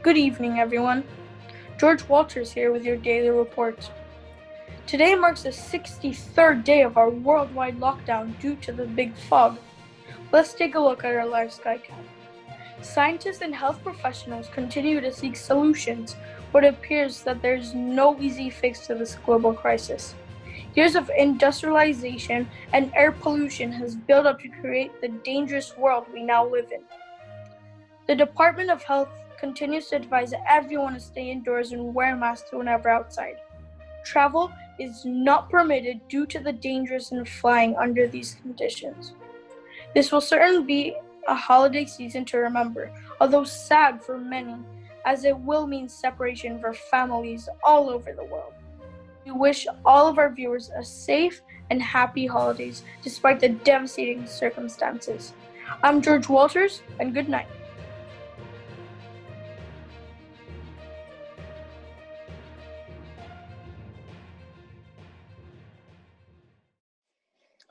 Good evening, everyone. George Walters here with your daily report. Today marks the 63rd day of our worldwide lockdown due to the big fog. Let's take a look at our live skycam. Scientists and health professionals continue to seek solutions, but it appears that there is no easy fix to this global crisis. Years of industrialization and air pollution has built up to create the dangerous world we now live in. The Department of Health continues to advise everyone to stay indoors and wear masks whenever outside. Travel is not permitted due to the dangers in flying under these conditions. This will certainly be a holiday season to remember, although sad for many, as it will mean separation for families all over the world. We wish all of our viewers a safe and happy holidays despite the devastating circumstances. I'm George Walters, and good night.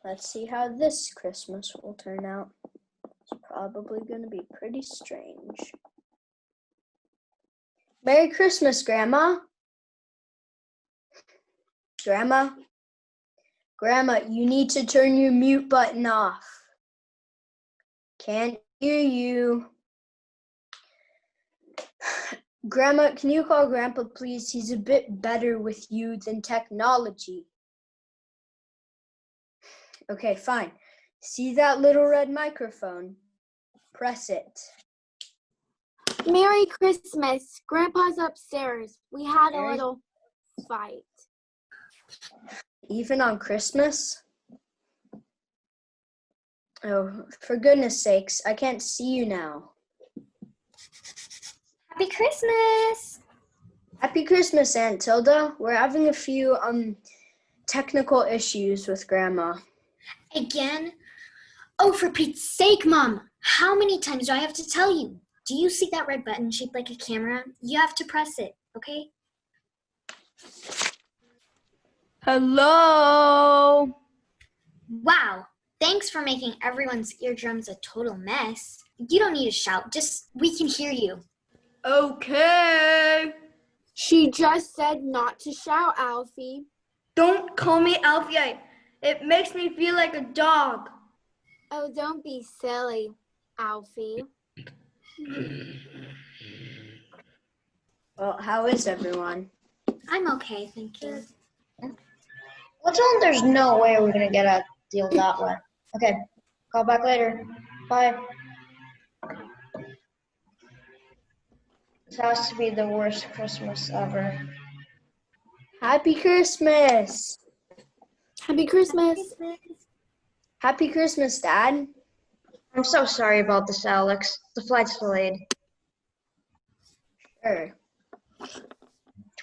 Let's see how this Christmas will turn out. It's probably going to be pretty strange. Merry Christmas, Grandma. Grandma, you need to turn your mute button off. Can't hear you. Grandma, can you call Grandpa, please? He's a bit better with you than technology. Okay, fine. See that little red microphone? Press it. Merry Christmas. Grandpa's upstairs. We had a little fight. Even on Christmas? Oh, for goodness sakes, I can't see you now. Happy Christmas! Happy Christmas, Aunt Tilda. We're having a few technical issues with Grandma. Again? Oh, for Pete's sake, Mom! How many times do I have to tell you? Do you see that red button shaped like a camera? You have to press it, okay? Hello? Wow! Thanks for making everyone's eardrums a total mess. You don't need to shout, just we can hear you. Okay. She just said not to shout, Alfie. Don't call me Alfie. It makes me feel like a dog. Oh, don't be silly, Alfie. Well, how is everyone? I'm okay, thank you. Let's tell them there's no way we're going to get a deal that way. Okay, call back later. Bye. This has to be the worst Christmas ever. Happy Christmas! Happy Christmas. Happy Christmas, Dad. I'm so sorry about this, Alex. The flight's delayed. Sure.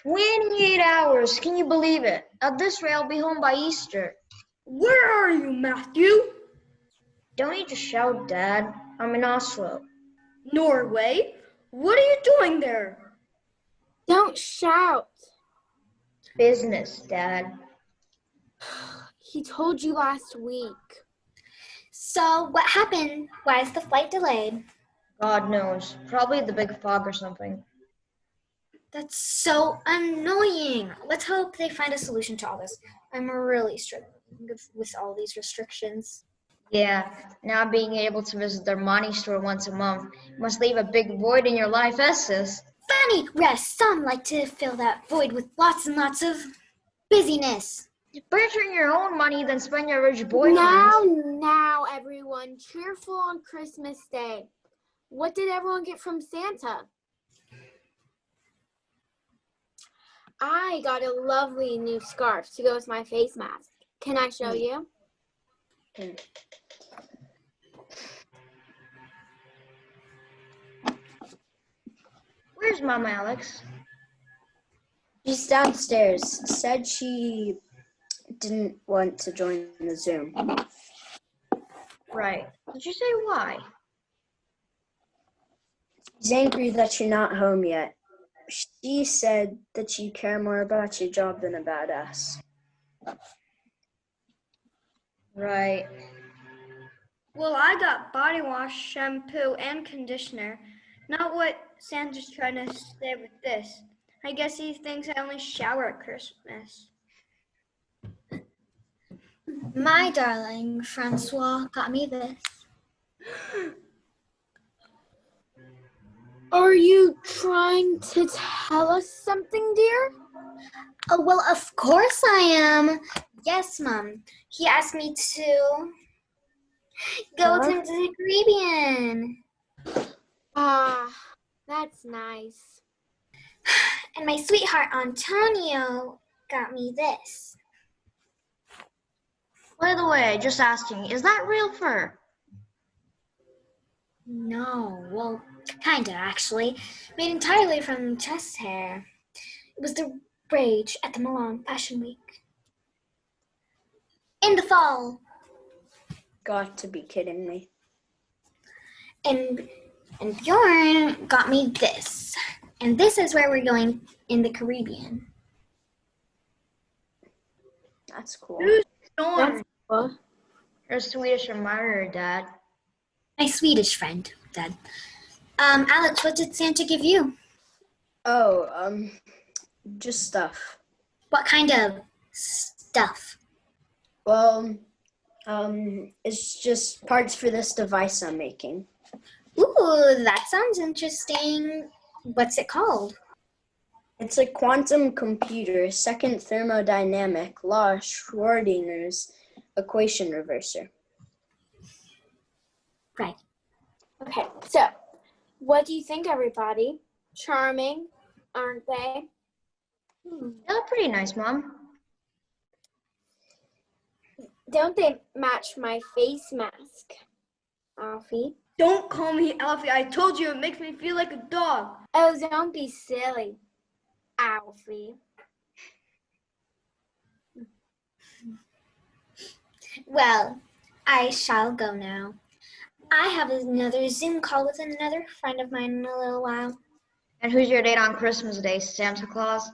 28 hours, can you believe it? At this rate, I'll be home by Easter. Where are you, Matthew? Don't need to shout, Dad. I'm in Oslo. Norway? What are you doing there? Don't shout. Business, Dad. He told you last week. So, what happened? Why is the flight delayed? God knows. Probably the big fog or something. That's so annoying. Let's hope they find a solution to all this. I'm really struggling with all these restrictions. Yeah, now being able to visit their money store once a month must leave a big void in your life, sis. Funny! Yes, some like to fill that void with lots and lots of busyness. Better earn your own money than spend your rich boyfriend's. Now, everyone, cheerful on Christmas Day. What did everyone get from Santa? I got a lovely new scarf to go with my face mask. Can I show you? Where's Mama, Alex? She's downstairs. Said she didn't want to join the Zoom. Right. Did you say why? She's angry that you're not home yet. She said that you care more about your job than about us. Right. Well, I got body wash, shampoo, and conditioner. Not what Santa's trying to say with this. I guess he thinks I only shower at Christmas. My darling Francois got me this. Are you trying to tell us something, dear? Oh, well, of course I am. Yes, Mom. He asked me to go with him to the Caribbean. Ah, that's nice. And my sweetheart Antonio got me this. By the way, just asking, is that real fur? No, well, kinda actually. Made entirely from chest hair. It was the rage at the Milan Fashion Week. In the fall. Got to be kidding me. And Bjorn got me this. And this is where we're going in the Caribbean. That's cool. Storm. You're a Swedish admirer, Dad. My Swedish friend, Dad. Alex, what did Santa give you? Oh, just stuff. What kind of stuff? Well, it's just parts for this device I'm making. Ooh, that sounds interesting. What's it called? It's a quantum computer, second thermodynamic law Schrodinger's equation reverser. Right. Okay, so what do you think, everybody? Charming, aren't they? They look pretty nice, Mom. Don't they match my face mask, Alfie? Don't call me Alfie. I told you it makes me feel like a dog. Oh, don't be silly, Alfie. Well, I shall go now. I have another Zoom call with another friend of mine in a little while. And who's your date on Christmas Day, Santa Claus?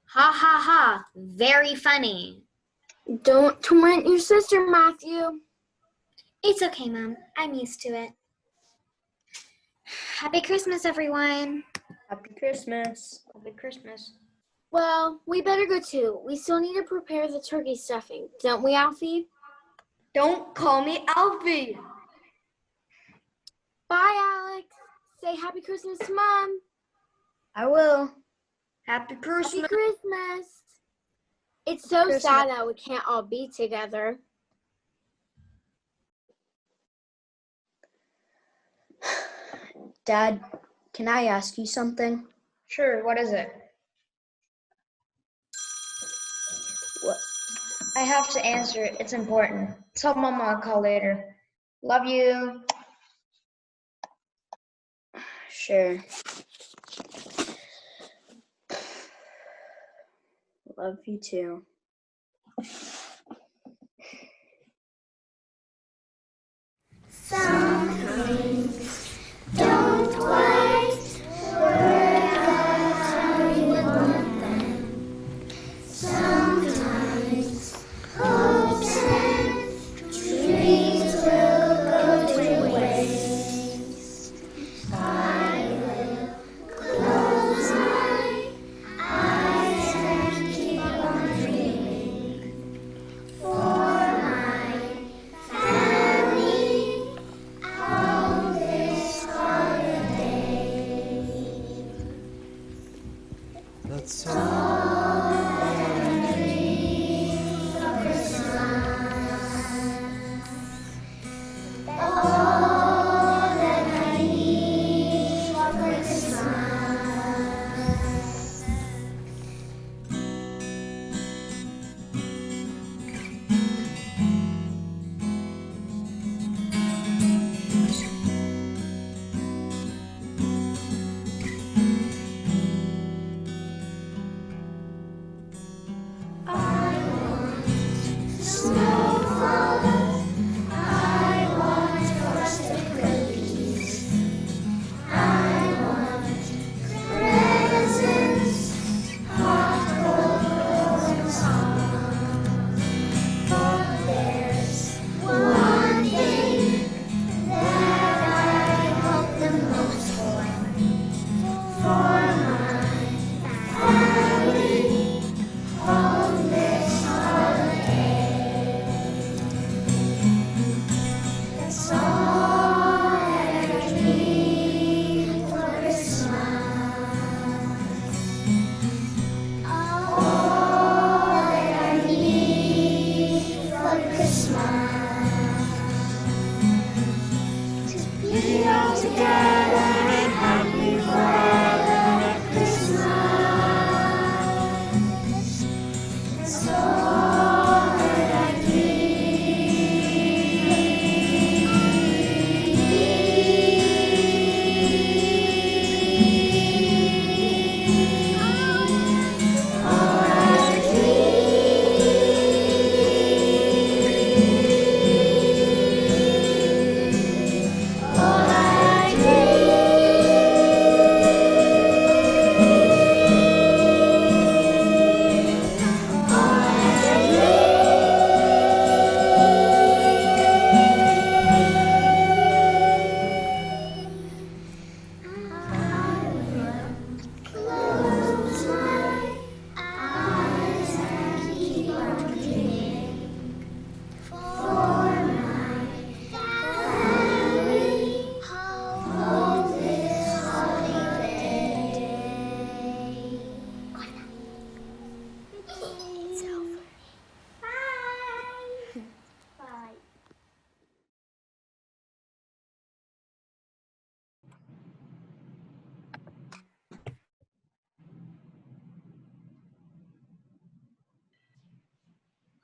Ha ha ha. Very funny. Don't torment your sister, Matthew. It's okay, Mom. I'm used to it. Happy Christmas, everyone. Happy Christmas. Happy Christmas. Well, we better go too. We still need to prepare the turkey stuffing, don't we, Alfie? Don't call me Alfie. Bye, Alex. Say Happy Christmas to Mom. I will. Happy Happy Christmas. Christmas. It's so Christmas. sad that we can't all be together. Dad, can I ask you something? Sure, what is it? What? I have to answer it. It's important. Tell Mama I'll call later. Love you. Sure. Love you too. Sometimes don't quite work out how you want them. Sometimes hopes and dreams will go to waste. I will close my eyes and keep on dreaming.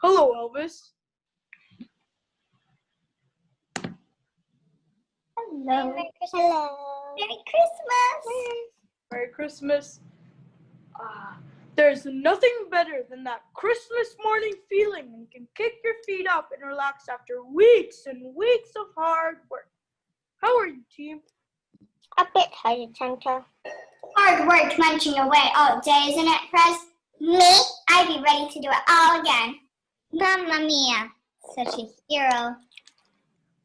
Hello, Elvis. Hello. Merry Christmas. Merry Christmas. There's nothing better than that Christmas morning feeling when you can kick your feet up and relax after weeks and weeks of hard work. How are you, team? A bit tired, Santa. Hard work munching away all day, isn't it, Prez? Me? I'd be ready to do it all again. Mamma mia. Such a hero.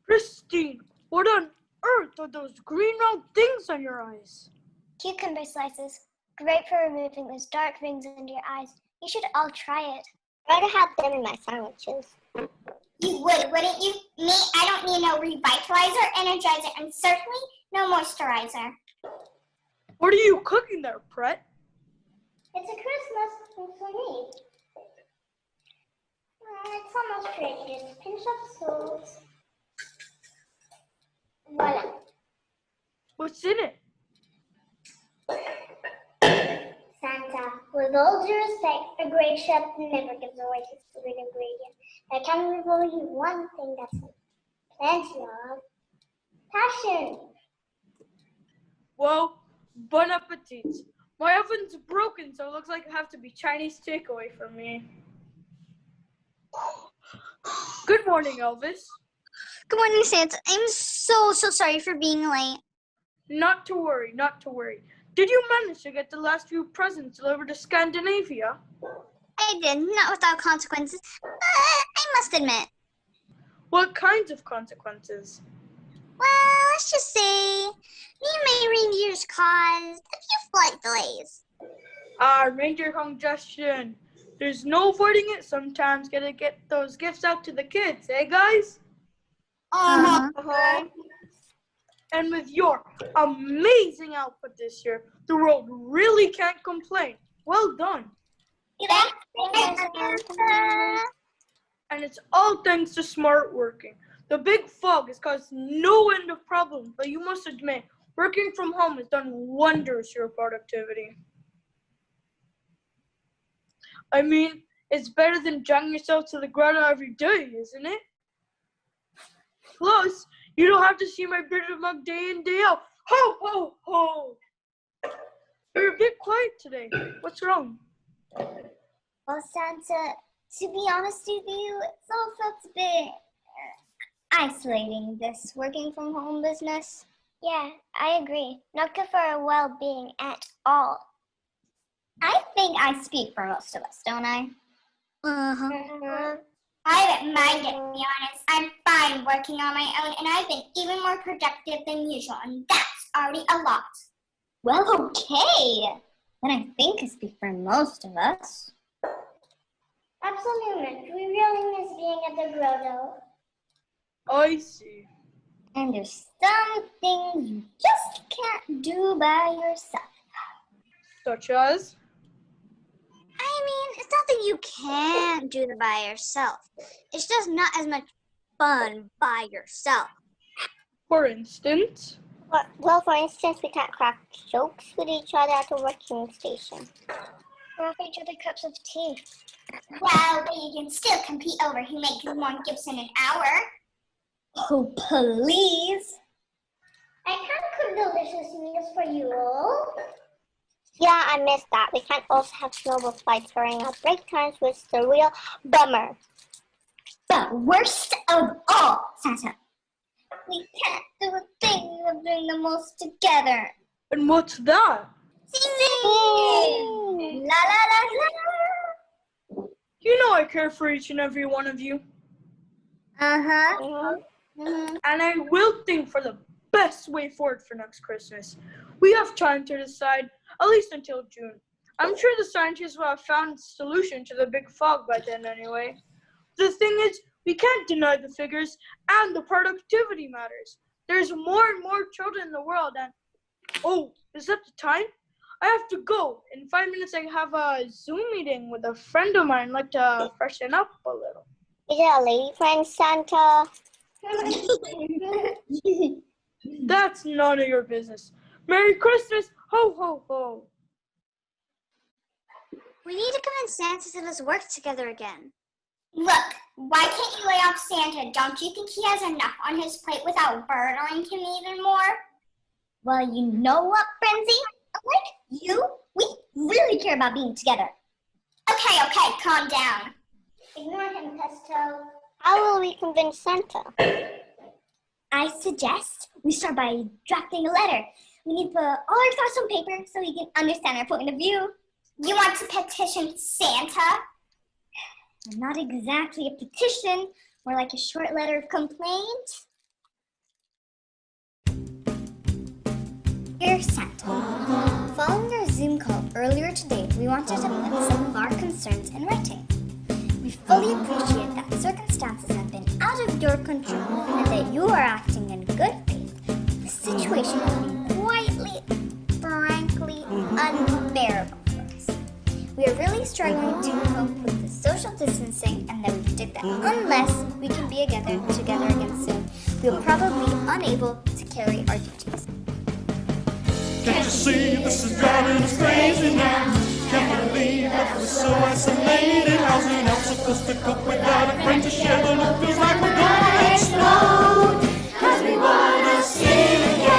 Christine, what on earth are those green round things on your eyes? Cucumber slices. Great for removing those dark rings under your eyes. You should all try it. I'd rather have them in my sandwiches. You would, wouldn't you? Me? I don't need no revitalizer, energizer, and certainly no moisturizer. What are you cooking there, Pret? It's a Christmas for me. It's almost ready. Just pinch up salt. Voila. What's in it? Santa, with all due respect, a great chef never gives away his secret ingredient. I can reveal you one thing that's plenty of passion. Well, bon appetit. My oven's broken, so it looks like it has to be Chinese takeaway for me. Good morning, Elvis. Good morning, Santa. I'm so sorry for being late. Not to worry, not to worry. Did you manage to get the last few presents delivered to Scandinavia? I did, not without consequences, but I must admit. What kinds of consequences? Well, let's just say me and my reindeers caused a few flight delays. Reindeer congestion. There's no avoiding it. Sometimes gotta get those gifts out to the kids, eh, guys? And with your amazing output this year, the world really can't complain. Well done. And it's all thanks to smart working. The big fog has caused no end of problems, but you must admit, working from home has done wonders to your productivity. I mean, it's better than dragging yourself to the ground every day, isn't it? Plus, you don't have to see my bitter mug day in, day out. Ho, ho, ho! You're a bit quiet today. What's wrong? Well, Santa, to be honest with you, it's all felt a bit isolating, this working from home business. Yeah, I agree. Not good for our well-being at all. I think I speak for most of us, don't I? I don't mind it, to be honest. I'm fine working on my own, and I've been even more productive than usual, and that's already a lot. Well, okay. Then I think I speak for most of us. Absolutely. We really miss being at the grotto. I see. And there's some things you just can't do by yourself. Such as? I mean, it's not that you can't do it by yourself. It's just not as much fun by yourself. For instance? Well, for instance, we can't crack jokes with each other at the working station. Or offer each other cups of tea. Well, but you can still compete over who makes more gifts in an hour. Oh, please. I can cook delicious meals for you all. Yeah, I missed that. We can't also have snowball fights during our break times, which is a real bummer. The worst of all, Santa. We can't do a thing that bring the most together. And what's that? Sing! La la la la. You know I care for each and every one of you. Uh-huh. And I will think for the best way forward for next Christmas. We have time to decide, at least until June. I'm sure the scientists will have found a solution to the big fog by then anyway. The thing is, we can't deny the figures and the productivity matters. There's more and more children in the world and, oh, is that the time? I have to go. In 5 minutes I have a Zoom meeting with a friend of mine. I'd like to freshen up a little. Is it a lady friend, Santa? That's none of your business. Merry Christmas, ho ho ho. We need to convince Santa to let us work together again. Look, why can't you lay off Santa? Don't you think he has enough on his plate without burdening him even more? Well, you know what, Frenzy? Like you, we really care about being together. Okay, calm down. Ignore him, Pesto. How will we convince Santa? I suggest we start by drafting a letter. We need to put all our thoughts on paper so he can understand our point of view. You want to petition Santa? Not exactly a petition, more like a short letter of complaint. Dear Santa, following our Zoom call earlier today, we wanted to put some of our concerns in writing. We fully appreciate that circumstances have been out of your control and that you are acting in good faith. The situation has been quietly, frankly, unbearable for us. We are really struggling to cope with the social distancing and that we predict that unless we can be together again soon, we will probably be unable to carry our duties. Can't you see this is driving us crazy now? Can't believe that we're so isolated. How's an elf supposed to cope without a friend to share the look? Feels like we're gonna explode, 'cause we wanna sing again.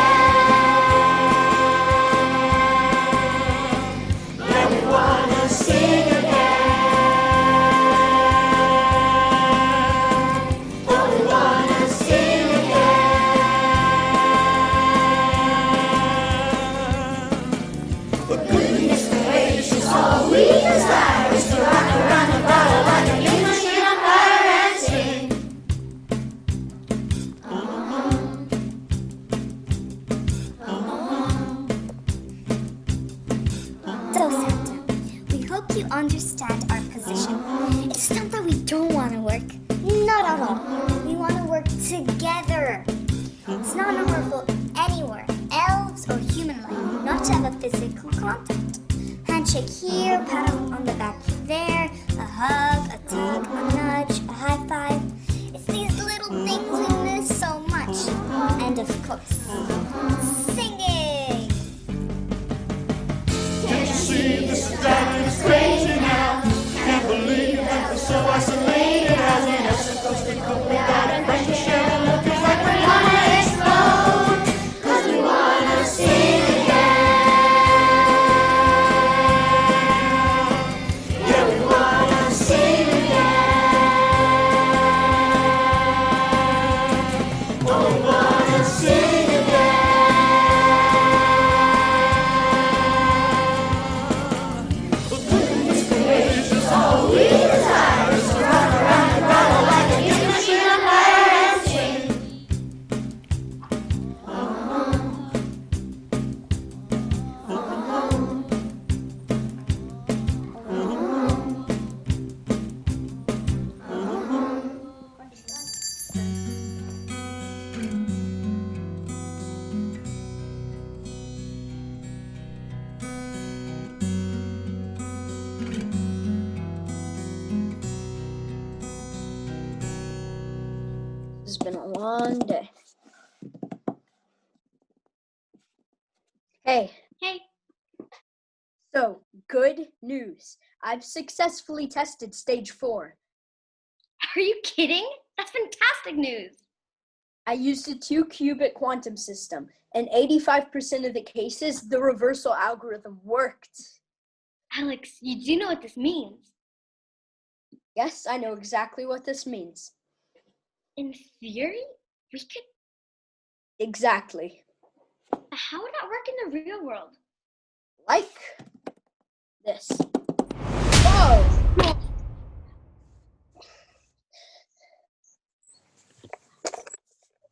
Yeah, we wanna sing again. Oh, we wanna sing again. But goodness gracious, all we desire is to rock around the bottle like a new machine on fire and sing. So, Santa, we hope you understand our position. It's not that we don't want to work. Not at all. We want to work together. It's not normal for anywhere, elves or human life, not to have a physical contact. Handshake here, pat on the back there, a hug, a tug, a nudge, a high five. It's these little things we miss so much. And of course, singing. Can't you see this is driving us crazy now? Can't believe that we're so isolated. How's an elf supposed to cope without a friend to share the look? Feels like we're gonna explode, 'cause we wanna sing again. Yeah, we wanna sing again. Oh, we wanna sing again. But goodness gracious, all we desire is to rock around the bottle like a new machine on fire and sing. been a long day. Hey. Hey. So, good news. I've successfully tested stage 4. Are you kidding? That's fantastic news. I used a 2-qubit quantum system. In 85% of the cases, the reversal algorithm worked. Alex, you do know what this means. Yes, I know exactly what this means. In theory, we could... Exactly. How would that work in the real world? Like this. Whoa!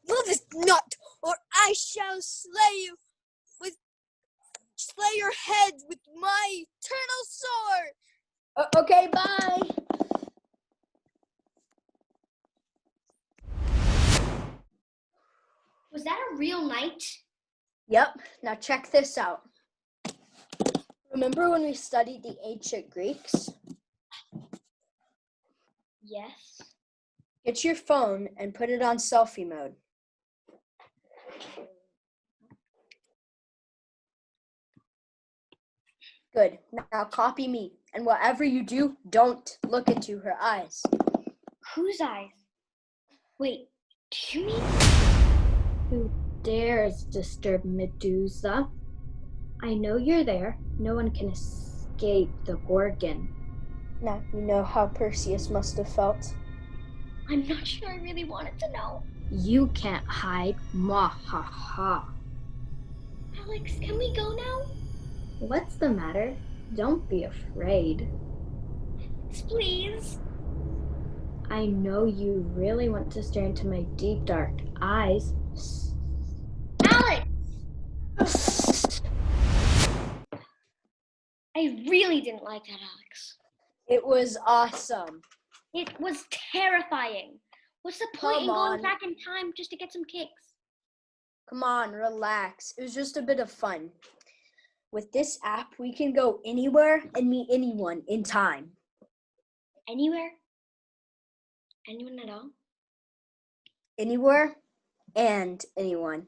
Move this nut, or I shall slay your head with my eternal sword. Okay, bye. Was that a real knight? Yep, now check this out. Remember when we studied the ancient Greeks? Yes. Get your phone and put it on selfie mode. Good. Now copy me. And whatever you do, don't look into her eyes. Whose eyes? Wait, do you mean? Who dares disturb Medusa? I know you're there. No one can escape the Gorgon. Now you know how Perseus must have felt. I'm not sure I really wanted to know. You can't hide. Mwahaha. Alex, can we go now? What's the matter? Don't be afraid. Please. I know you really want to stare into my deep, dark eyes. Alex! I really didn't like that, Alex. It was awesome. It was terrifying. What's the point in going back in time just to get some kicks? Come on, relax. It was just a bit of fun. With this app, we can go anywhere and meet anyone in time. Anywhere? Anyone at all? Anywhere and anyone.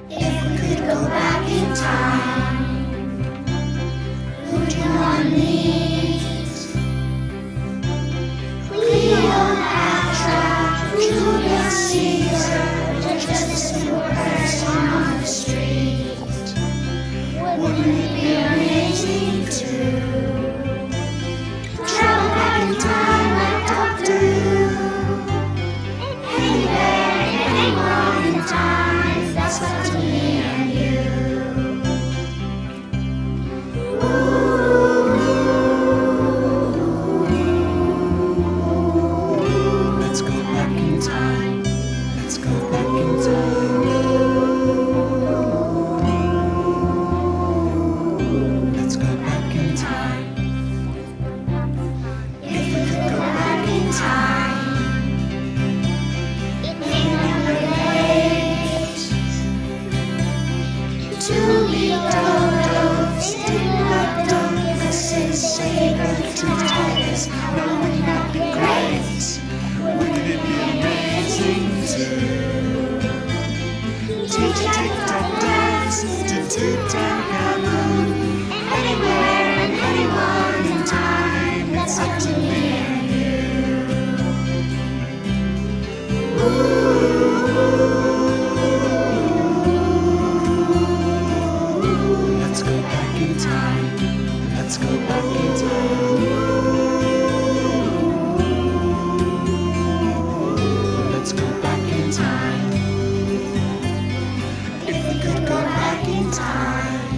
If we could go back in time, who'd you want to meet? Cleopatra, Julius Caesar, just a simple person on the street. Wouldn't it be amazing to travel back in time like Doctor Who? Anywhere and anyone in time, that's up to me and you. Let's go back in time. Let's go back in time. Let's go back in time. If we could go back in time, it may not be late to be dodo, sitting like dodo, the sins sacred to tigers. Now wouldn't that be great? Wouldn't it be amazing to tic-tac-toe dance to Tutankhamun? Anywhere and anyone in time, that's up to me and you. Let's go back in time. Let's go back in time. Let's go back in time. If we could go back in time,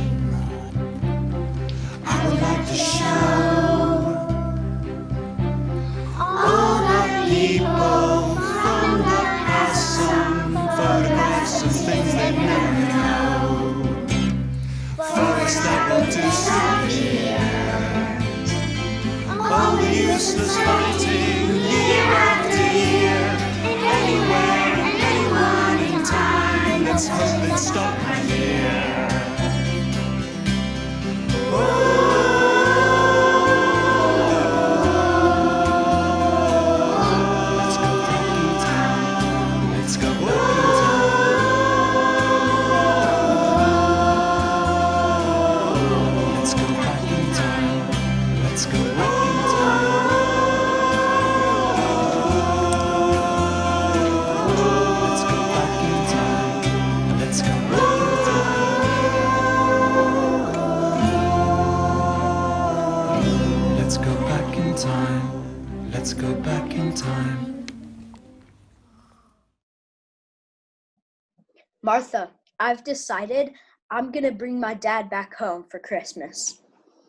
I would like to show all the people from the past some photographs of things they never know. Forests that will disappear, all the useless fighting year after year. Anywhere and anyone in time, let's hope they stop right here. Let's go back in time. Let's go back in time. Martha, I've decided I'm gonna bring my dad back home for Christmas.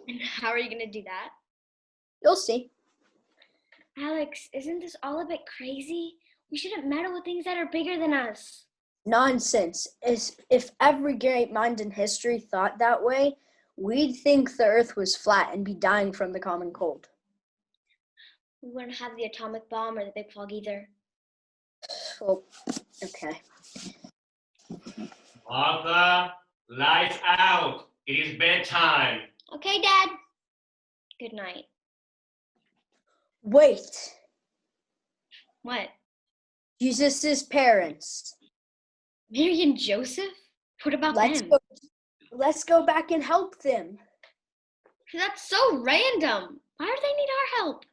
And how are you going to do that? You'll see. Alex, isn't this all a bit crazy? We shouldn't meddle with things that are bigger than us. Nonsense. If every great mind in history thought that way, we'd think the earth was flat and be dying from the common cold. We wouldn't have the atomic bomb or the big fog either. Well, okay. Martha, lights out. It is bedtime. Okay, Dad. Good night. Wait. What? Jesus' parents. Mary and Joseph? What about them? Let's go back and help them. That's so random. Why do they need our help?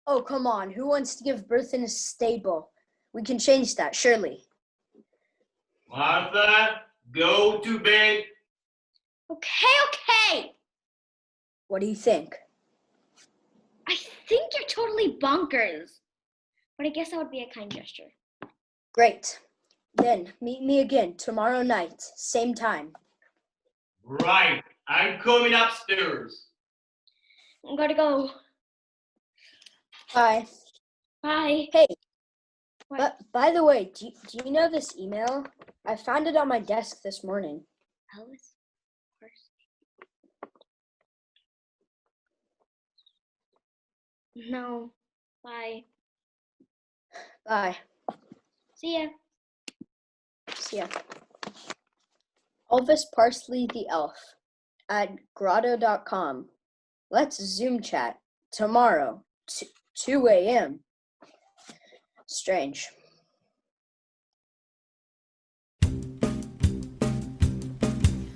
Oh, come on. Who wants to give birth in a stable? We can change that, surely. Martha, go to bed. Okay. What do you think? I think you're totally bonkers. But I guess that would be a kind gesture. Great. Then meet me again tomorrow night, same time. Right. I'm coming upstairs. I'm gotta go. Bye. Bye. Hey. What? But by the way, do you know this email? I found it on my desk this morning. Elvis? Of course. No. Bye. Bye. See ya. See ya. Elvis Parsley the Elf at grotto.com. Let's Zoom chat tomorrow, 2 a.m. Strange.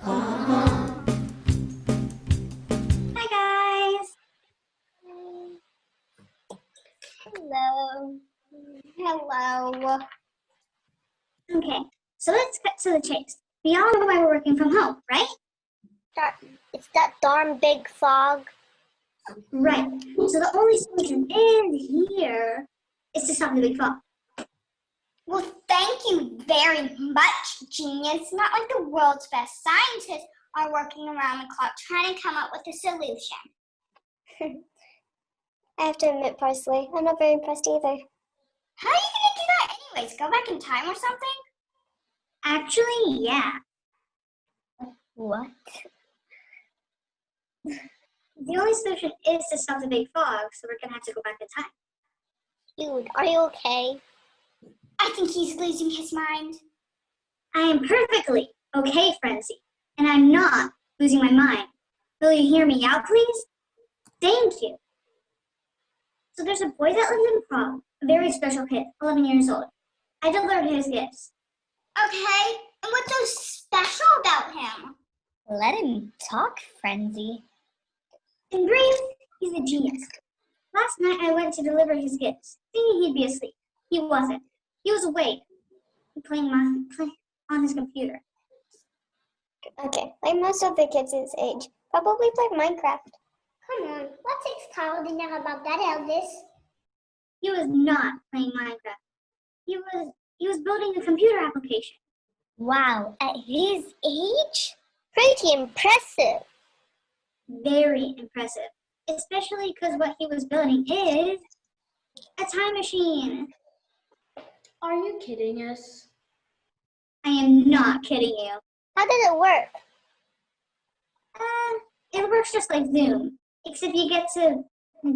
Hi, guys. Hello. Hello. Okay, so let's cut to the chase. We all know why we're working from home, right? It's that darn big fog. Right. So the only solution in here is to stop the big fog. Well, thank you very much, genius. Not like the world's best scientists are working around the clock trying to come up with a solution. I have to admit, Parsley, I'm not very impressed either. How are you going to do that anyways? Go back in time or something? Actually, yeah. What? The only solution is to stop the big fog, so we're gonna have to go back in time. Dude, are you okay? I think he's losing his mind. I am perfectly okay, Frenzy, and I'm not losing my mind. Will you hear me out, please? Thank you. So there's a boy that lives in Prague, a very special kid, 11 years old. I delivered his gifts. Okay, and what's so special about him? Let him talk, Frenzy. In brief, he's a genius. Last night I went to deliver his gifts, thinking he'd be asleep. He wasn't. He was awake, playing on his computer. Okay, like most of the kids his age, probably play Minecraft. Come on, what's exciting to know about that, Elvis? He was not playing Minecraft. He was building a computer application. Wow, at his age? Pretty impressive. Very impressive, especially because what he was building is a time machine. Are you kidding us? I am not kidding you. How did it work? It works just like Zoom, except you get to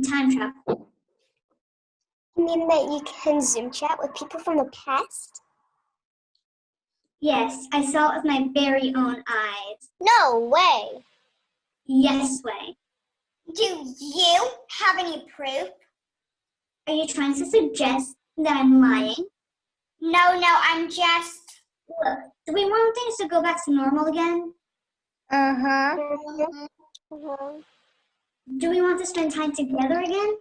time travel. You mean that you can Zoom chat with people from the past? Yes, I saw it with my very own eyes. No way. Yes way. Do you have any proof? Are you trying to suggest that I'm lying? No, I'm just... Look, do we want things to go back to normal again? Uh-huh. Do we want to spend time together again?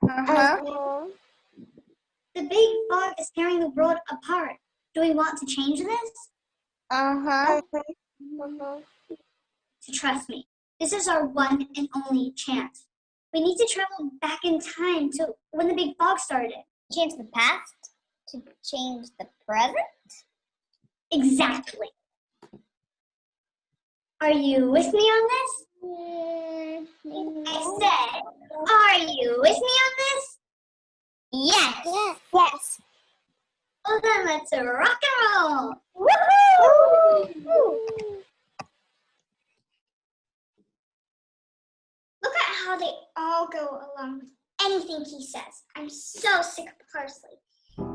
Uh-huh. The big fog is tearing the world apart. Do we want to change this? Uh-huh. So trust me, this is our one and only chance. We need to travel back in time to when the big fog started. Change the past to change the present? Exactly. Are you with me on this? I said, are you with me on this? Yes. Yes. Well then, let's rock and roll. Woohoo! Look at how they all go along with anything he says. I'm so sick of Parsley.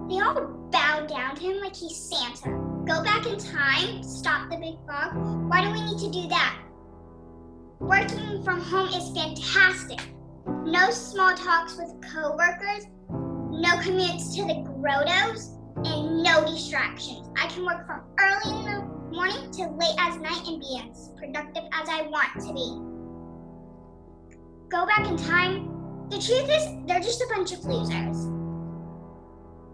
They all bow down to him like he's Santa. Go back in time, stop the big fog. Why do we need to do that? Working from home is fantastic. No small talks with coworkers, no commutes to the grottos, and no distractions. I can work from early in the morning to late as night and be as productive as I want to be. Go back in time. The truth is, they're just a bunch of losers.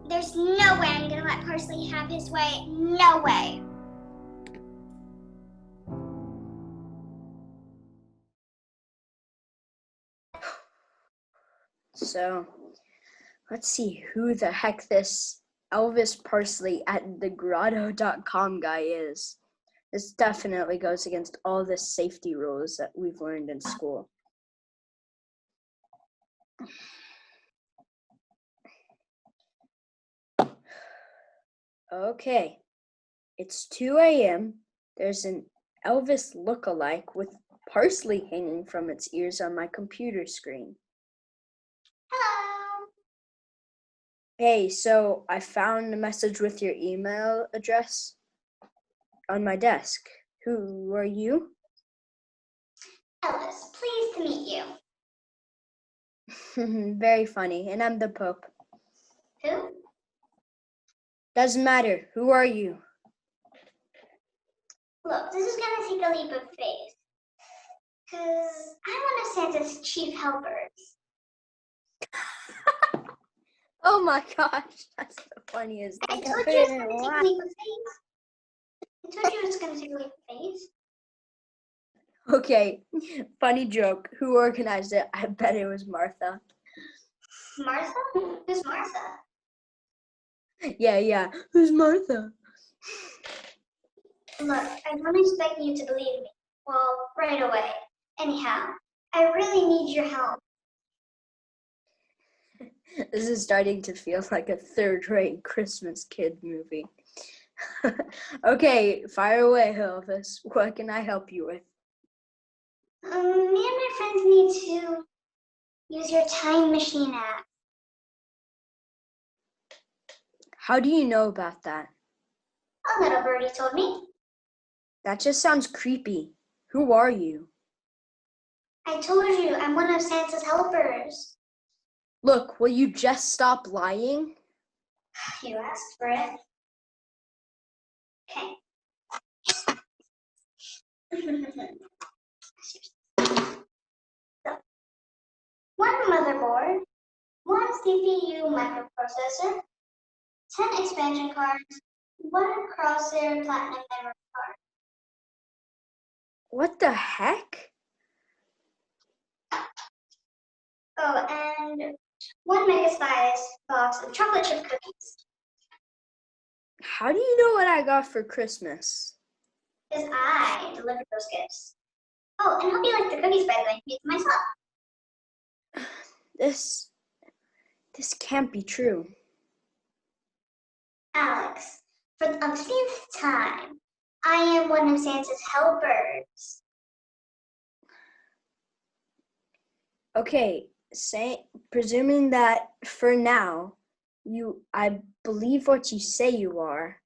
There's no way I'm gonna let Parsley have his way. No way. So, let's see who the heck this Elvis Parsley at thegrotto.com guy is. This definitely goes against all the safety rules that we've learned in school. Okay, it's 2 a.m. There's an Elvis look-alike with parsley hanging from its ears on my computer screen. Hello. Hey, so I found a message with your email address on my desk. Who are you? Elvis, pleased to meet you. Very funny, and I'm the Pope. Who? Doesn't matter. Who are you? Look, this is gonna take a leap of faith. Cause I'm one of Santa's chief helpers. Oh my gosh, that's the funniest I thing told I've you it's ever gonna take a watched. leap of faith. I told you it's gonna take a leap of faith. Okay, funny joke. Who organized it? I bet it was Martha. Martha? Who's Martha? Yeah. Who's Martha? Look, I don't expect you to believe me. Well, right away. Anyhow, I really need your help. This is starting to feel like a third-rate Christmas kid movie. Okay, fire away, Elvis. What can I help you with? Me and my friends need to use your time machine app. How do you know about that? A little birdie told me. That just sounds creepy. Who are you? I told you, I'm one of Santa's helpers. Look, will you just stop lying? You asked for it. Okay. So, one motherboard, one CPU microprocessor, 10 expansion cards, one Crosshair Platinum memory card. What the heck? Oh, and one mega-sized box of chocolate chip cookies. How do you know what I got for Christmas? Because I delivered those gifts. Oh, and hope you like the cookies, by the way. Made them myself. This can't be true. Alex, for the umpteenth time, I am one of Santa's helpers. Okay, presuming that for now, I believe what you say you are.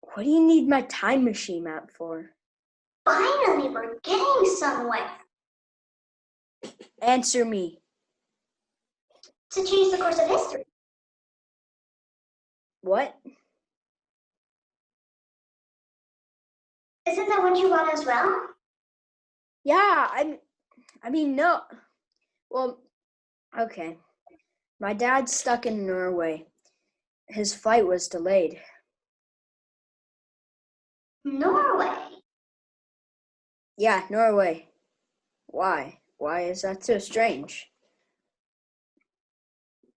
What do you need my time machine app for? Finally, we're getting somewhere. Answer me. To change the course of history. What? Isn't that what you want as well? Yeah, I mean, no. Well, okay. My dad's stuck in Norway. His flight was delayed. Norway? Yeah, Norway. Why? Why is that so strange?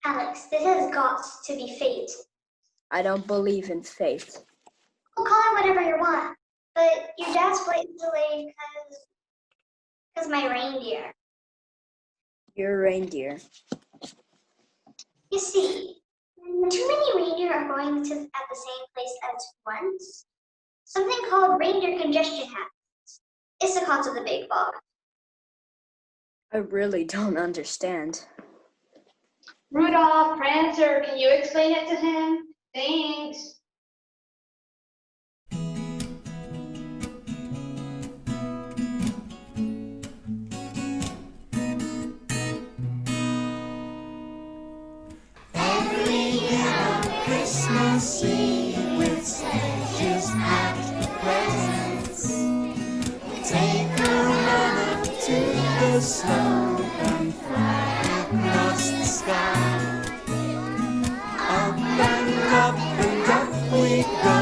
Alex, this has got to be fate. I don't believe in fate. Well, call it whatever you want. But your dad's flight is delayed because my reindeer. Your reindeer. You see, when too many reindeer are going at the same place at once, something called reindeer congestion happens. It's the cause of the big fog. I really don't understand. Rudolph, Prancer, can you explain it to him? Thanks. Every year on Christmas Eve, with sledges packed with presents, we take a run up to the slope and fly across the sky. Up and up we go,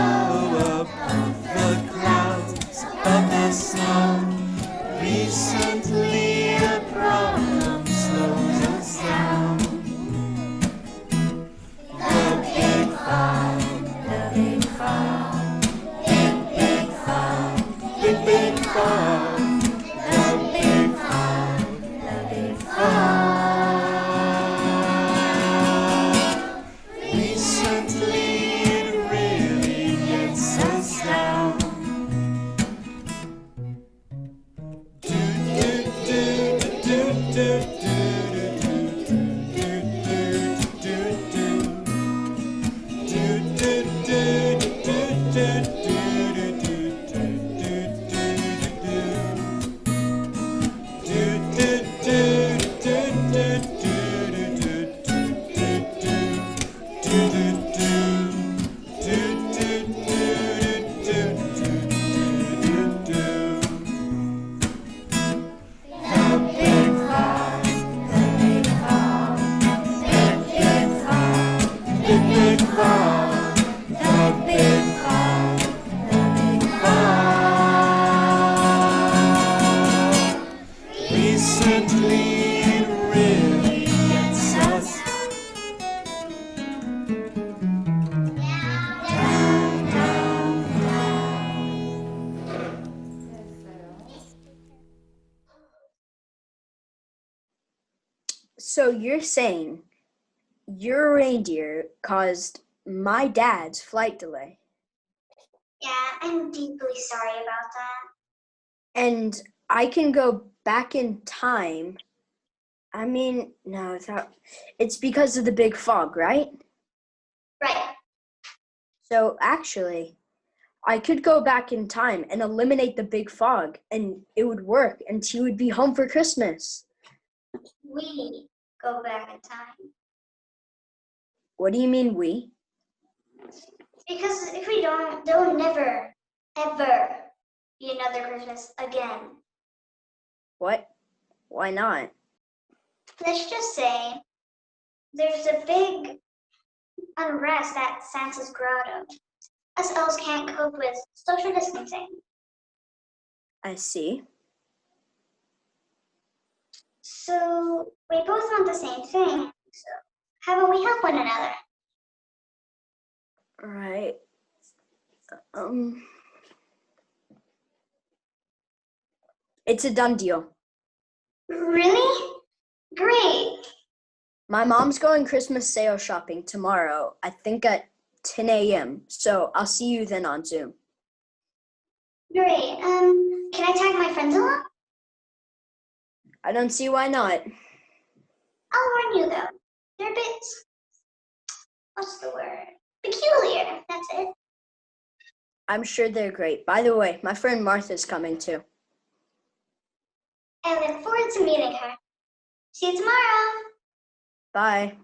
above the clouds, above the snow. Recently a problem slows us down. The big fog, the big fog, big fog, big fog, the big fog, the big fog. Recently it really gets us down. Recently it really gets us down, down, down. So you're saying your reindeer caused my dad's flight delay? Yeah, I'm deeply sorry about that. And I can go back in time. I mean, no, it's because of the big fog, right? Right. So actually, I could go back in time and eliminate the big fog, and it would work, and he would be home for Christmas. We go back in time. What do you mean, we? Because if we don't, there will never, ever be another Christmas again. What? Why not? Let's just say there's a big unrest at Santa's grotto. Us elves can't cope with social distancing. I see. So we both want the same thing. So how about we help one another? Right. It's a done deal. Really? Great. My mom's going Christmas sale shopping tomorrow, I think at 10 a.m. So I'll see you then on Zoom. Great. Can I tag my friends along? I don't see why not. I'll warn you though. They're a bit, what's the word? Peculiar. That's it. I'm sure they're great. By the way, my friend Martha's coming too. I look forward to meeting her. See you tomorrow. Bye.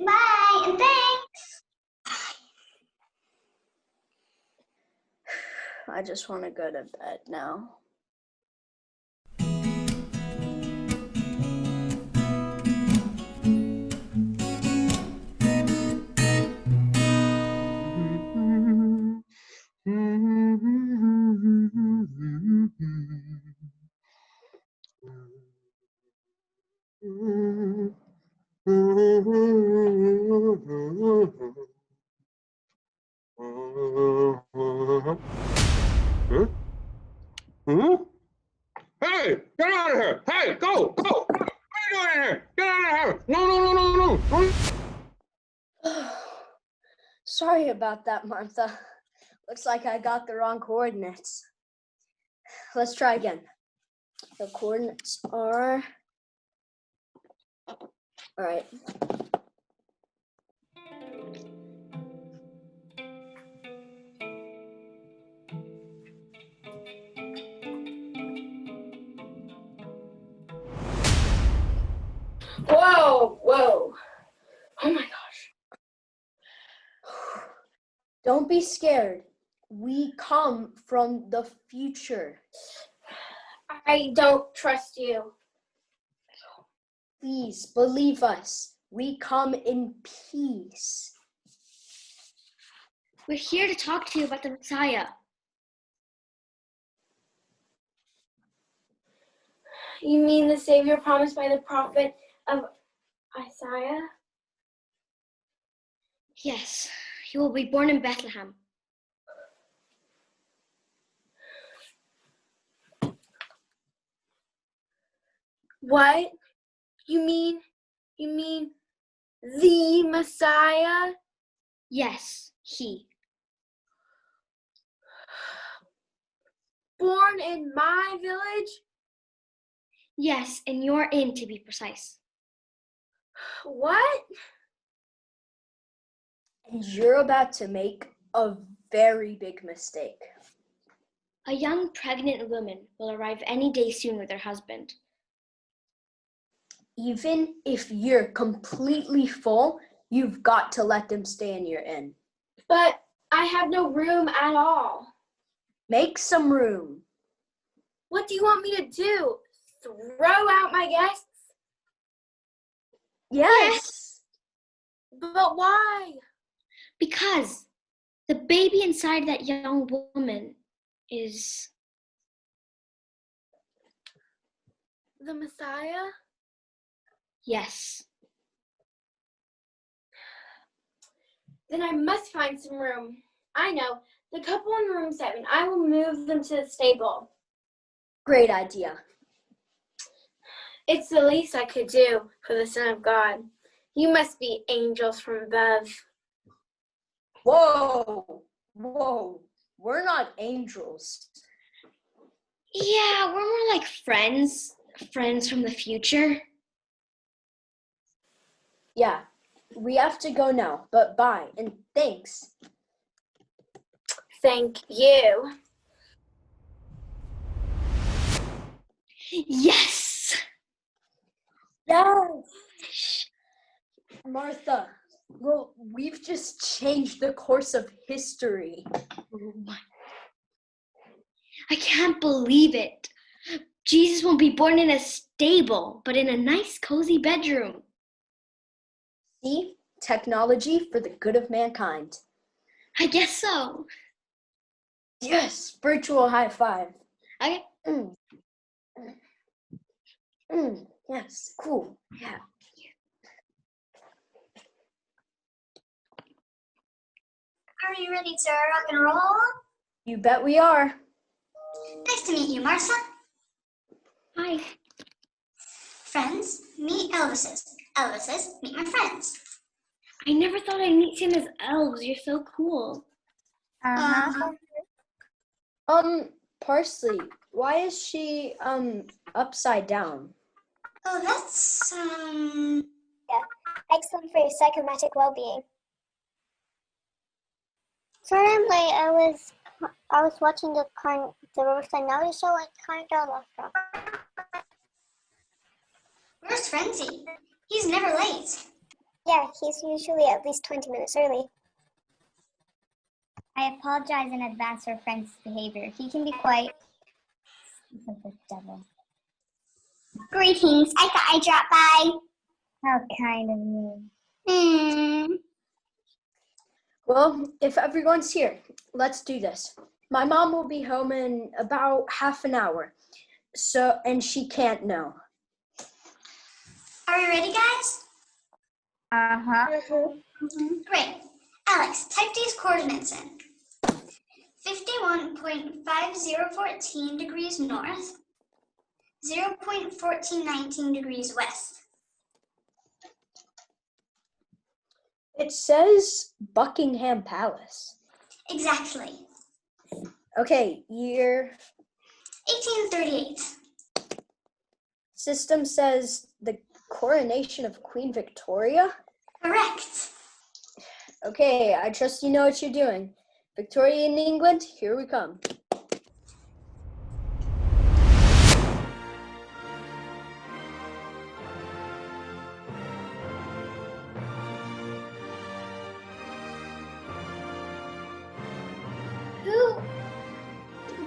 Bye, and thanks. I just want to go to bed now. Hey, get out of here! Hey, go! What are you doing in here? Get out of here! No! Sorry about that, Martha. Looks like I got the wrong coordinates. Let's try again. The coordinates are... All right. Whoa. Oh my gosh. Don't be scared. We come from the future. I don't trust you. Please believe us. We come in peace. We're here to talk to you about the Messiah. You mean the Savior promised by the prophet of Isaiah? Yes, he will be born in Bethlehem. What? You mean the Messiah? Yes, he. Born in my village? Yes, in your inn to be precise. What? And you're about to make a very big mistake. A young pregnant woman will arrive any day soon with her husband. Even if you're completely full, you've got to let them stay in your inn. But I have no room at all. Make some room. What do you want me to do? Throw out my guests? Yes. But why? Because the baby inside that young woman is the Messiah? Yes. Then I must find some room. I know, the couple in room 7. I will move them to the stable. Great idea. It's the least I could do for the Son of God. You must be angels from above. Whoa. We're not angels. Yeah, we're more like friends from the future. Yeah, we have to go now, but bye and thanks. Thank you. Yes! Yes! Martha, well, we've just changed the course of history. I can't believe it. Jesus won't be born in a stable, but in a nice, cozy bedroom. See? Technology for the good of mankind. I guess so. Yes, virtual high five. Okay. Yes, cool. Yeah. Are you ready to rock and roll? You bet we are. Nice to meet you, Martha. Hi. Friends, meet Elvises. Elvises, meet my friends. I never thought I'd meet him as elves. You're so cool. Parsley, why is she, upside down? Oh, that's, Yeah, excellent for your psychomatic well-being. Sorry I'm late. I was watching the Riverside Nativity show and kind of got lost track. where's Frenzy? He's never late. Yeah, he's usually at least 20 minutes early. I apologize in advance for Frank's behavior. He can be quite like the devil. Greetings, I thought I'd drop by. How kind of you. Well, if everyone's here, let's do this. My mom will be home in about half an hour, and she can't know. Are we ready, guys? Great. Alex, type these coordinates in. 51.5014 degrees north, 0.1419 degrees west. It says Buckingham Palace. Exactly. Okay, year. 1838. System says the coronation of Queen Victoria. Correct. Okay, I trust you know what you're doing. Victoria in England, here we come.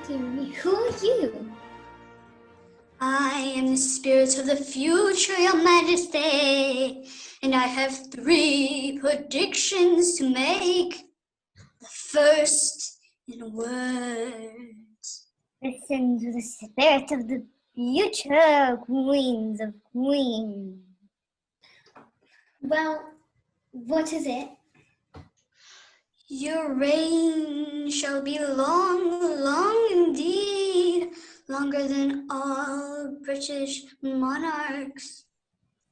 Dear me, who are you? I am the spirit of the future, Your Majesty, and I have 3 predictions to make. The first in words. Listen to the spirit of the future, queens of queens. Well, what is it? Your reign shall be long, long indeed, longer than all British monarchs,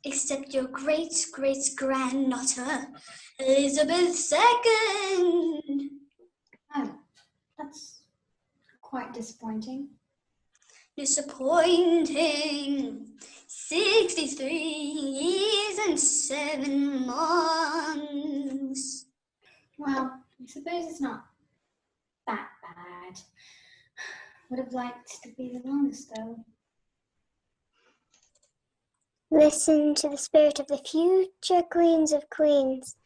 except your great-great-granddaughter, Elizabeth II. Oh, that's quite disappointing. Disappointing. 63 years and 7 months. Well, I suppose it's not that bad. Would have liked to be the longest, though. Listen to the spirit of the future, queens of queens.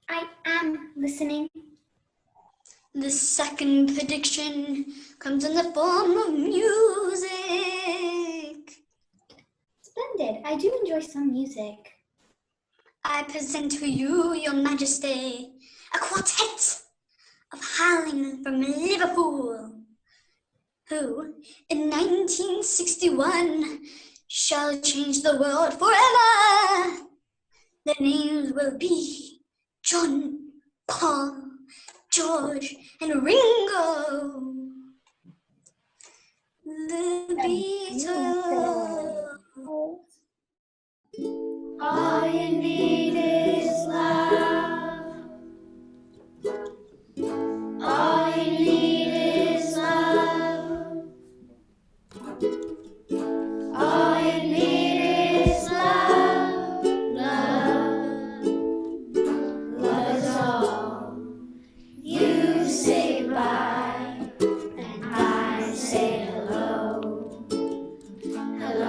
I am listening. The second prediction comes in the form of music. Splendid. I do enjoy some music. I present to you, Your Majesty, a quartet of howling from Liverpool, who, in 1961, shall change the world forever. Their names will be John, Paul, George, and Ringo. The Beatles. All you need is love. All you need is love. All you need is love. Love. Love is all. You say bye, and I say hello. Hello.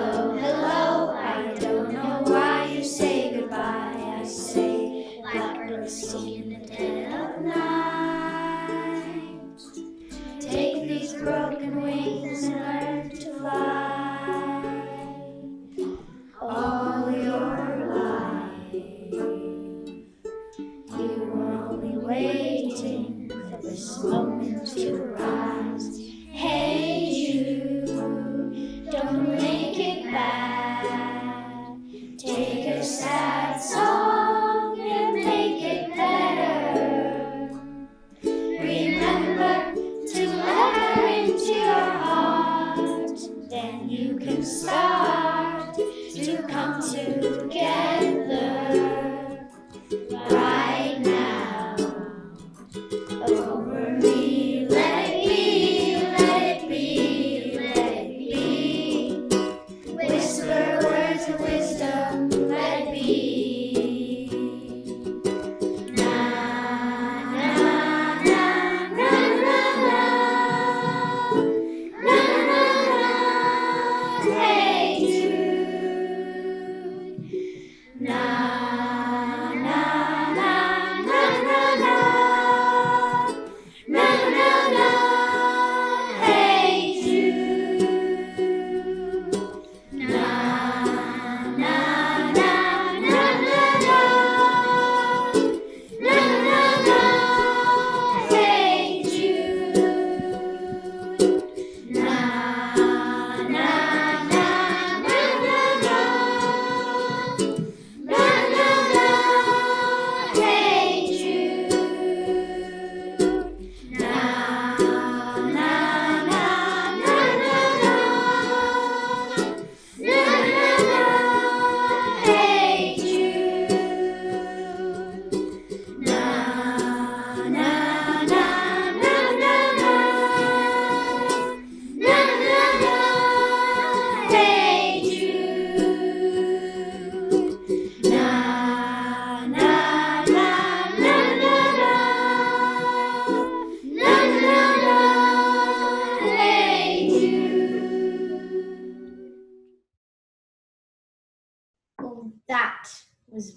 That was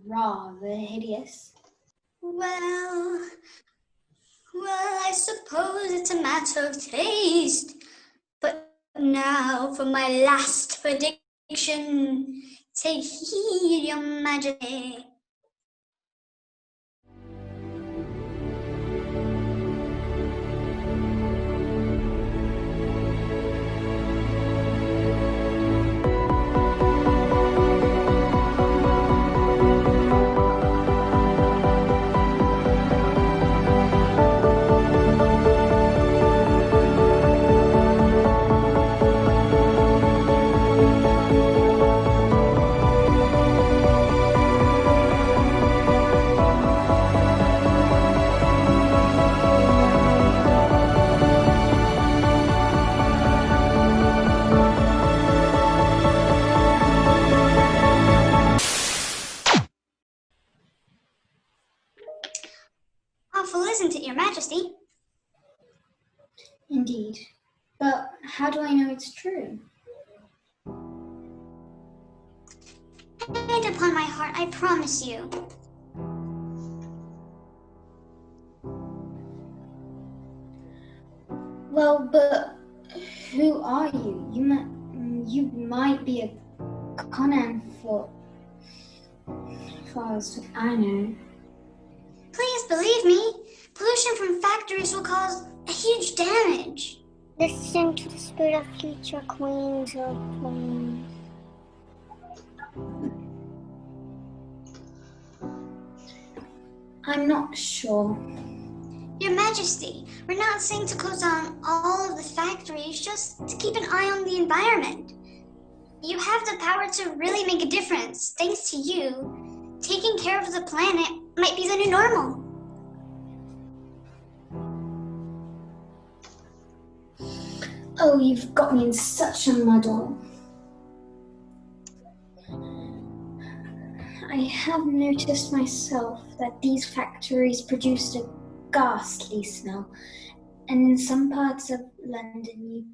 rather hideous. Well, I suppose it's a matter of taste. But now for my last prediction. Take heed, your majesty. Awful, isn't it, your majesty? Indeed. But how do I know it's true? Hand upon my heart, I promise you. Well, but who are you? You might be a Conan for far as I know. Please believe me, pollution from factories will cause a huge damage. Listen to the spirit of future queens or queens. I'm not sure. Your Majesty, we're not saying to close down all of the factories, just to keep an eye on the environment. You have the power to really make a difference. Thanks to you, taking care of the planet might be the new normal. Oh, you've got me in such a muddle. I have noticed myself that these factories produce a ghastly smell, and in some parts of London you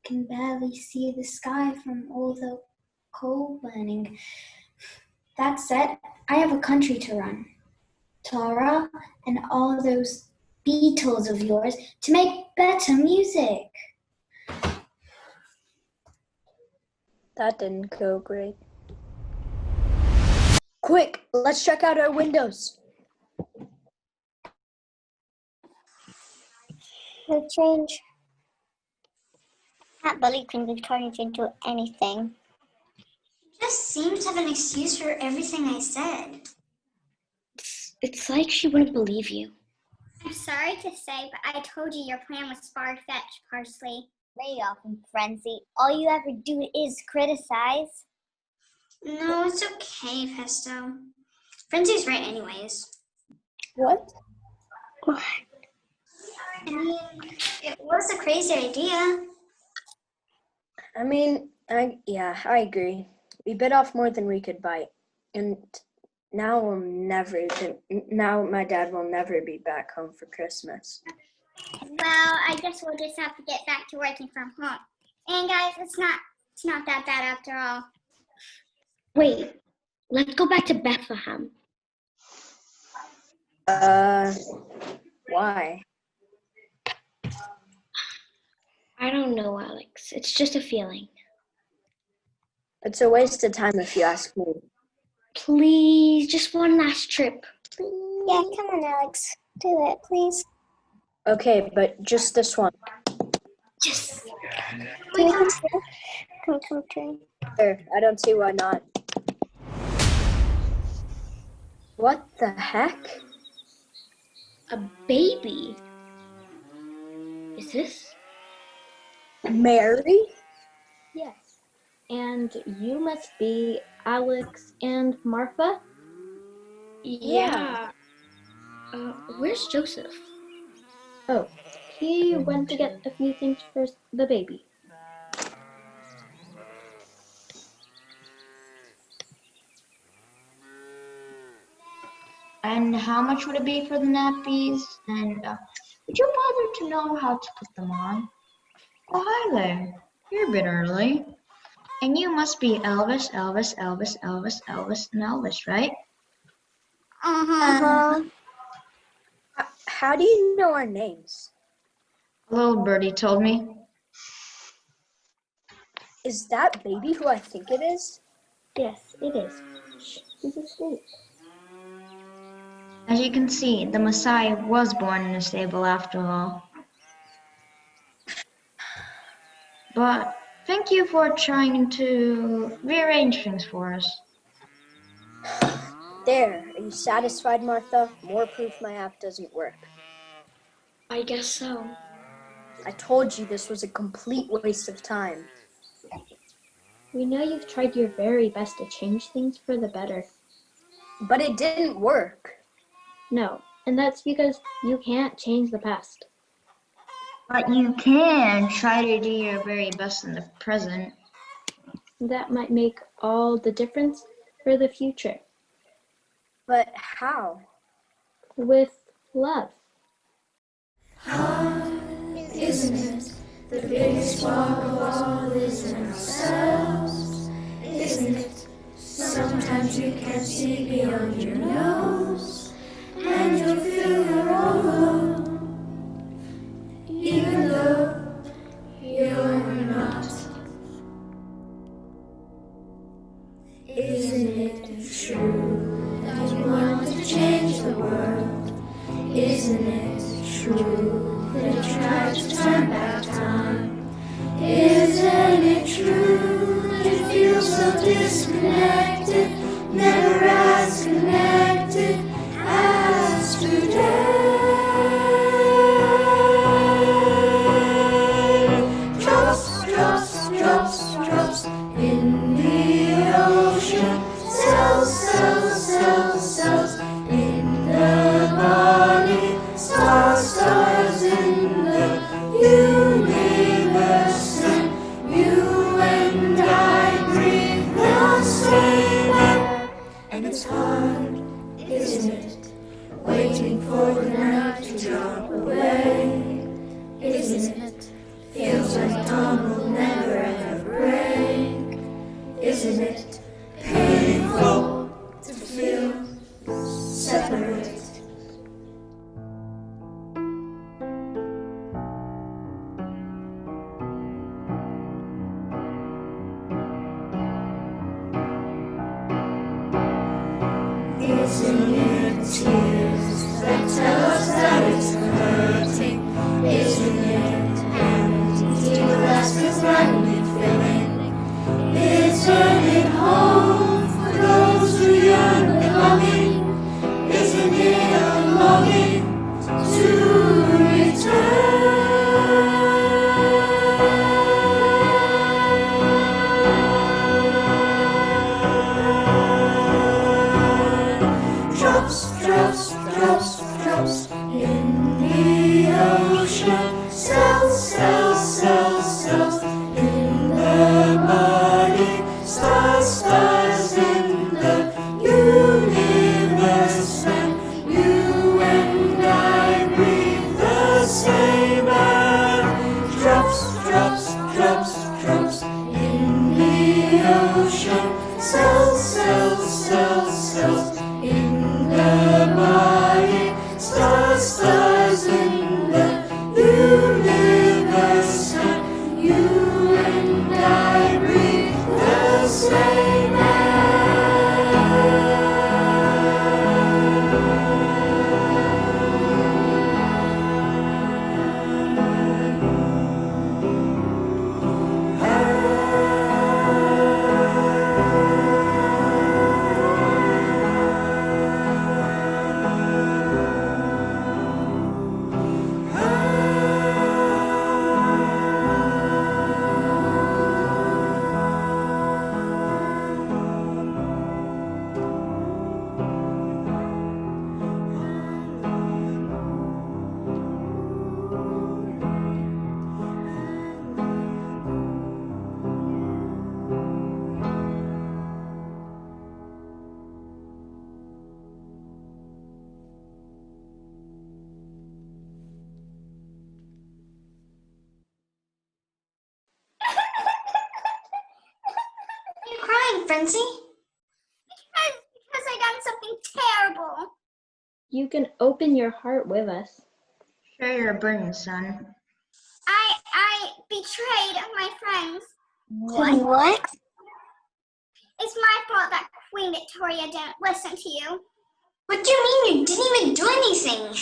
can barely see the sky from all the coal burning. That said, I have a country to run. Tara and all those Beatles of yours to make better music. That didn't go great. Quick, let's check out our windows. No change. That bully couldn't be turned into anything. Just seems to have an excuse for everything I said. It's like she wouldn't believe you. I'm sorry to say, but I told you your plan was far-fetched, Parsley. Lay off him, Frenzy. All you ever do is criticize. No, it's okay, Pesto. Frenzy's right anyways. What? I mean, it was a crazy idea. I agree. We bit off more than we could bite. And now my dad will never be back home for Christmas. Well, I guess we'll just have to get back to working from home. And guys, it's not that bad after all. Wait, let's go back to Bethlehem. Why? I don't know, Alex. It's just a feeling. It's a waste of time if you ask me. Please, just one last trip. Yeah, come on, Alex. Do it, please. Okay, but just this one. Yes. Come true. Sure, I don't see why not. What the heck? A baby? Is this? Mary? Yes. And you must be Alex and Martha? Yeah. Where's Joseph? Oh, he went to get a few things for the baby. And how much would it be for the nappies? And would you bother to know how to put them on? Oh, hi there. You're a bit early. And you must be Elvis, Elvis, Elvis, Elvis, Elvis, and Elvis, right? How do you know our names? A little birdie told me. Is that baby who I think it is? Yes, it is. Shh, he's asleep. As you can see, the Messiah was born in a stable after all. But thank you for trying to rearrange things for us. There, are you satisfied, Martha? More proof my app doesn't work. I guess so. I told you this was a complete waste of time. We know you've tried your very best to change things for the better. But it didn't work. No, and that's because you can't change the past. But you can try to do your very best in the present. That might make all the difference for the future. But how? With love. Isn't it the biggest spark of all is in ourselves? Isn't it? Sometimes you can't see beyond your nose, and you'll feel you're all alone, even though you're not. Isn't it true that you want to change the world? Isn't it true that you tried to turn back time? Isn't it true that you feel so disconnected, never as connected as today? Drops, drops, drops, drops in the ocean, cells, cells, cells, cells in the body, stars, stars in the universe, and you and I breathe the same air. And it's hard, isn't it, waiting for the night to drop away? Isn't it? Feels like dawn will never ever break. Isn't it painful to feel separate? Isn't it tears that tell us that it's hurting? Isn't it empty glasses running filling? Isn't it home for those who yearn belonging? Isn't it a longing to return? Drops, drops, drops, drops in the ocean, cells, cells, cells, cells in the body, stars, stars in the universe, and you and I breathe the same air. Drops, drops, drops, drops in the ocean, cells, cells, cells, cells in the body, stars, stars in the universe, and you and I breathe the same air. crying, Frenzy? Because I done something terrible. You can open your heart with us. Share your burden, son. I betrayed my friends. What? It's my fault that Queen Victoria didn't listen to you. What do you mean you didn't even do anything?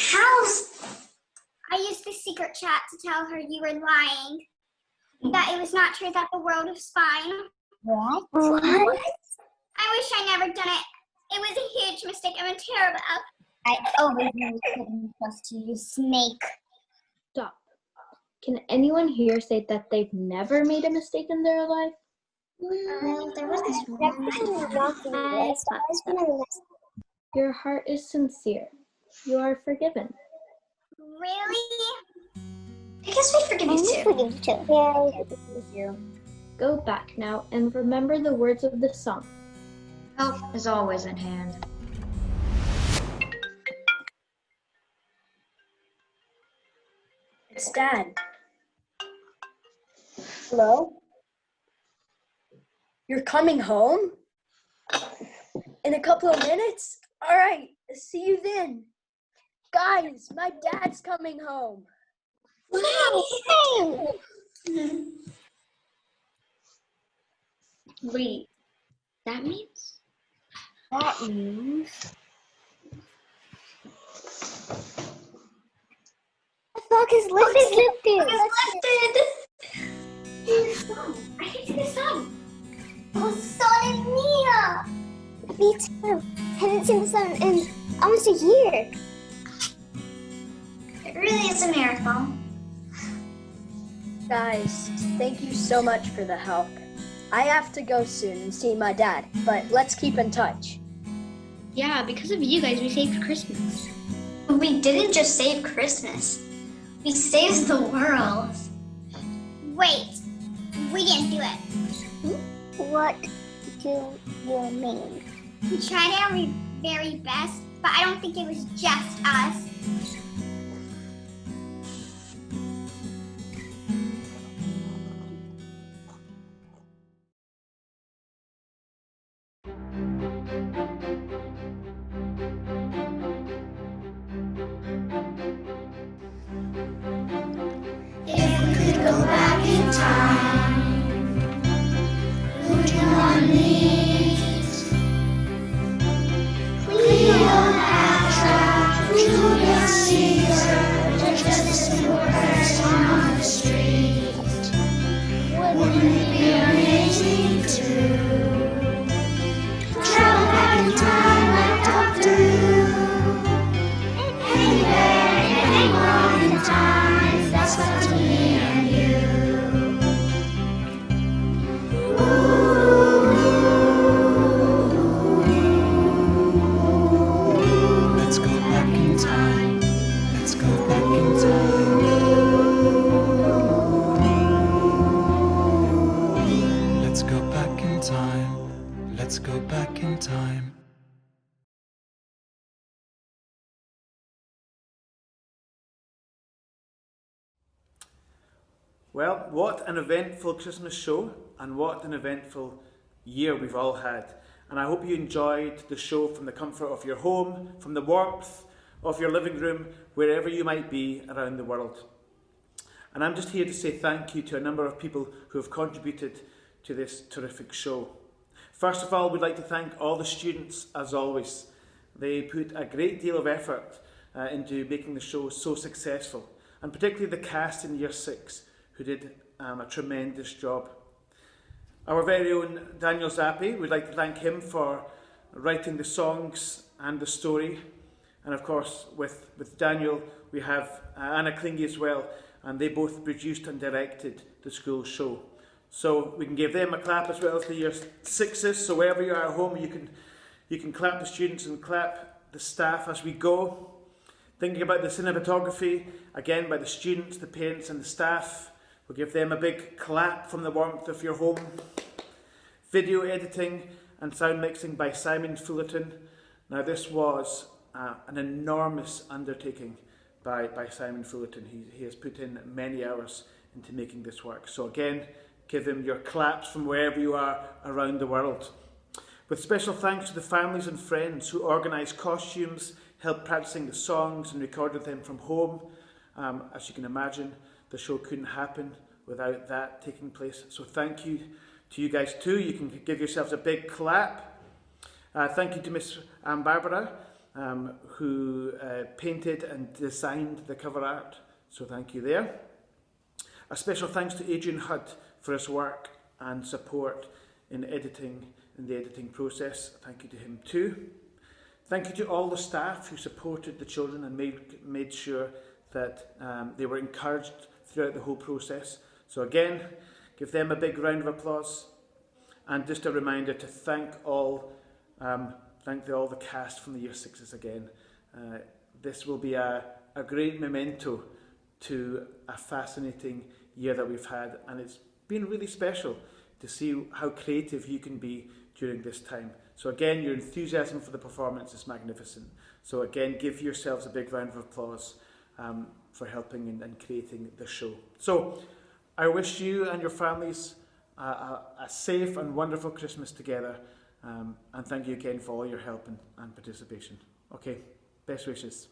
I used the secret chat to tell her you were lying. That it was not true that the world was fine. What? I wish I never done it. It was a huge mistake. I'm terrible. I always knew I couldn't trust you, you snake. Stop. Can anyone here say that they've never made a mistake in their life? There was this one. Your heart is sincere. You are forgiven. Really? I guess we forgive you too. Yeah, I forgive you. Go back now and remember the words of the song. Help is always at hand. It's Dad. Hello? You're coming home? In a couple of minutes? All right, see you then. Guys, my dad's coming home. Wait, that means? The fog is lifted. I can see the sun. Oh, Sun and Mia. Me too. Haven't seen the sun in almost a year. It really is a miracle. Guys, thank you so much for the help. I have to go soon and see my dad, but let's keep in touch. Yeah, because of you guys, we saved Christmas. We didn't just save Christmas. We saved the world. Wait, we didn't do it. What do you mean? We tried our very best, but I don't think it was just us. If we could go back in time, would you want to meet? Cleopatra, Julius Caesar, just a simple person on the street. Wouldn't it be amazing to travel back in time like Doctor Who? Anywhere, anywhere in time, that's up to me and you. Let's go back in time. Let's go back in time. Let's go back in time. Let's go back in time. Well, what an eventful Christmas show, and what an eventful year we've all had. And I hope you enjoyed the show from the comfort of your home, from the warmth of your living room, wherever you might be around the world. And I'm just here to say thank you to a number of people who have contributed to this terrific show. First of all, we'd like to thank all the students, as always. They put a great deal of effort into making the show so successful, and particularly the cast in Year 6, who did a tremendous job. Our very own Daniel Zappi, we'd like to thank him for writing the songs and the story. And of course, with Daniel, we have Anna Klinge as well, and they both produced and directed the school show. So we can give them a clap as well as the Year 6s. So wherever you are at home, you can clap the students and clap the staff as we go. Thinking about the cinematography, again by the students, the parents and the staff. We'll give them a big clap from the warmth of your home. Video editing and sound mixing by Simon Fullerton. Now this was an enormous undertaking by Simon Fullerton. He has put in many hours into making this work. So again, give him your claps from wherever you are around the world. With special thanks to the families and friends who organised costumes, helped practicing the songs and recorded them from home. As you can imagine, the show couldn't happen without that taking place. So thank you to you guys too. You can give yourselves a big clap. Thank you to Miss Barbara, who painted and designed the cover art. So thank you there. A special thanks to Adrian Hudd for his work and support in the editing process. Thank you to him too. Thank you to all the staff who supported the children and made sure that they were encouraged throughout the whole process. So again, give them a big round of applause. And just a reminder to thank all the cast from the Year Sixes again. This will be a great memento to a fascinating year that we've had, and it's been really special to see how creative you can be during this time. So again, your enthusiasm for the performance is magnificent. So again, give yourselves a big round of applause for helping and creating the show. So I wish you and your families a safe and wonderful Christmas together, and thank you again for all your help and participation. Okay, best wishes.